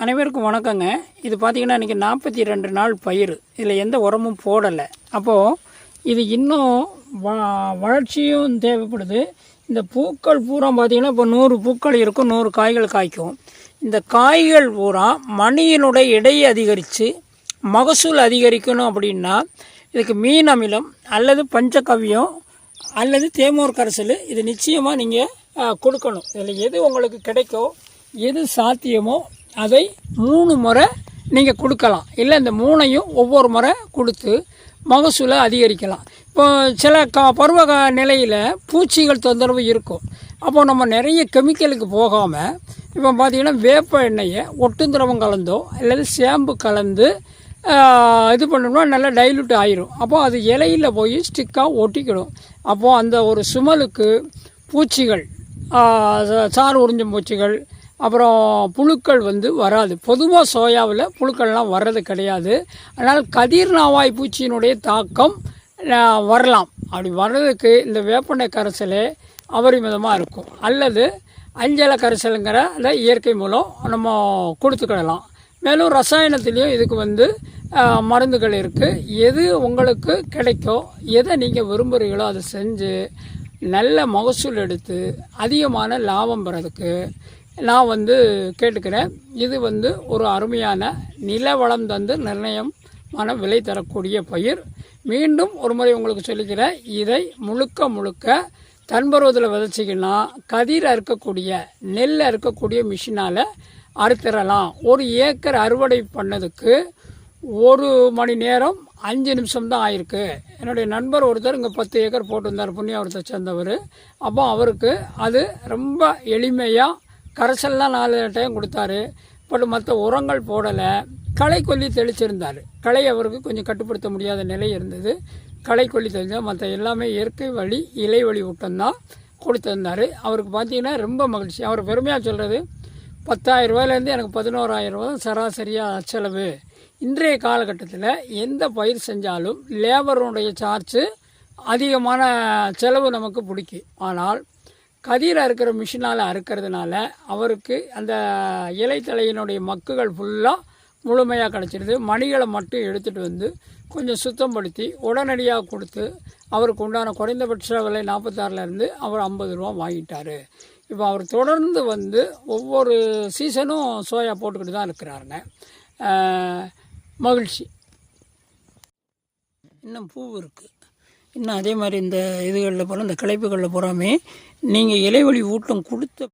அனைவருக்கும் வணக்கங்க. இது பார்த்திங்கன்னா இன்றைக்கி 42 நாள் பயிர். இதில் எந்த உரமும் போடலை. அப்போது இது இன்னும் வளர்ச்சியும் தேவைப்படுது. இந்த பூக்கள் பூரா பார்த்திங்கன்னா இப்போ 100 பூக்கள் இருக்கும், 100 காய்கள் காய்க்கும். இந்த காய்கள் பூரா மணியினுடைய எடையை அதிகரித்து மகசூல் அதிகரிக்கணும் அப்படின்னா இதுக்கு மீன் அமிலம் அல்லது பஞ்சகவ்யம் அல்லது தேமோர் கரைசல் இது நிச்சயமாக நீங்கள் கொடுக்கணும். இதில் எது உங்களுக்கு கிடைக்கோ, எது சாத்தியமோ அதை 3 முறை நீங்கள் கொடுக்கலாம். இல்லை இந்த 3ஐயும் ஒவ்வொரு முறை கொடுத்து மகசூலை அதிகரிக்கலாம். இப்போ சில பருவ நிலையில் பூச்சிகள் தொந்தரவு இருக்கும். அப்போது நம்ம நிறைய கெமிக்கலுக்கு போகாமல் இப்போ பார்த்திங்கன்னா வேப்ப எண்ணெயை ஒட்டுந்திரவம் கலந்தோ அல்லது ஷாம்பு கலந்து இது பண்ணோம்னா நல்லா டைலூட் ஆயிரும். அப்போது அது இலையில் போய் ஸ்டிக்காக ஒட்டிக்கிடும். அப்போது அந்த ஒரு சுமலுக்கு பூச்சிகள், சாறு உறிஞ்சும் பூச்சிகள், அப்புறம் புழுக்கள் வராது. பொதுவாக சோயாவில் புழுக்கள்லாம் வர்றது கிடையாது. அதனால் கதிர் நாவாய் பூச்சியினுடைய தாக்கம் வரலாம். அப்படி வர்றதுக்கு இந்த வேப்பெண்ணெய் கரைசலே அபரிமிதமாக இருக்கும். அல்லது அஞ்சலை கரைசலுங்கிற அந்த இயற்கை மூலம் நம்ம கொடுத்துக்கிடலாம். மேலும் ரசாயனத்துலேயும் இதுக்கு மருந்துகள் இருக்குது. எது உங்களுக்கு கிடைக்கோ, எதை நீங்கள் விரும்புகிறீங்களோ அதை செஞ்சு நல்ல மகசூல் எடுத்து அதிகமான லாபம் பெறதுக்கு நான் கேட்டுக்கிறேன். இது ஒரு அருமையான நில வளம் தந்து நிர்ணயமான விலை தரக்கூடிய பயிர். மீண்டும் ஒரு முறை உங்களுக்கு சொல்லிக்கிறேன், இதை முழுக்க தன்பருவத்தில் விதைச்சிங்கன்னா கதிர் அறுக்கக்கூடிய நெல் அறுக்கக்கூடிய மிஷினால் அறுத்துடலாம். 1 ஏக்கர் அறுவடை பண்ணதுக்கு 1 மணி நேரம் 5 நிமிஷம் தான் ஆயிருக்கு. என்னுடைய நண்பர் ஒருத்தர் இங்கே 10 ஏக்கர் போட்டிருந்தார், புண்ணியாவரத்தை சேர்ந்தவர். அப்போ அவருக்கு அது ரொம்ப எளிமையாக கரைசல்லாம் 4 டைம் கொடுத்தாரு. பட் மற்ற உரங்கள் போடலை. களை கொல்லி தெளிச்சிருந்தார். களை அவருக்கு கொஞ்சம் கட்டுப்படுத்த முடியாத நிலை இருந்தது. களை கொல்லி தெளித்தால் மற்ற எல்லாமே இயற்கை வழி இலை வழி ஊட்டம்தான் கொடுத்துருந்தார். அவருக்கு பார்த்திங்கன்னா ரொம்ப மகிழ்ச்சி. அவர் பெருமையாக சொல்கிறது, 10,000 ரூபாயிலேருந்து எனக்கு 11,000 ரூபா சராசரியாக செலவு. இன்றைய காலகட்டத்தில் எந்த பயிர் செஞ்சாலும் லேபருடைய சார்ஜு அதிகமான செலவு நமக்கு பிடிக்கும். ஆனால் கதிர் அறுக்கிற மிஷினால் அறுக்கிறதுனால அவருக்கு அந்த இலைத்தலையினுடைய மக்குகள் ஃபுல்லாக முழுமையாக கிடச்சிடுது. மணிகளை மட்டும் எடுத்துகிட்டு கொஞ்சம் சுத்தப்படுத்தி உடனடியாக கொடுத்து அவருக்கு உண்டான குறைந்தபட்ச விலை 46லேருந்து அவர் 50 ரூபா வாங்கிட்டார். இப்போ அவர் தொடர்ந்து ஒவ்வொரு சீசனும் சோயா போட்டுக்கிட்டு தான் இருக்கிறாருங்க. மகிழ்ச்சி. இன்னும் பூ இருக்குது. இன்னும் அதே மாதிரி இந்த இதுகளில் போகிற இந்த கிளைப்புகளில் போகாமே நீங்கள் இலைவழி ஊட்டம் கொடுத்த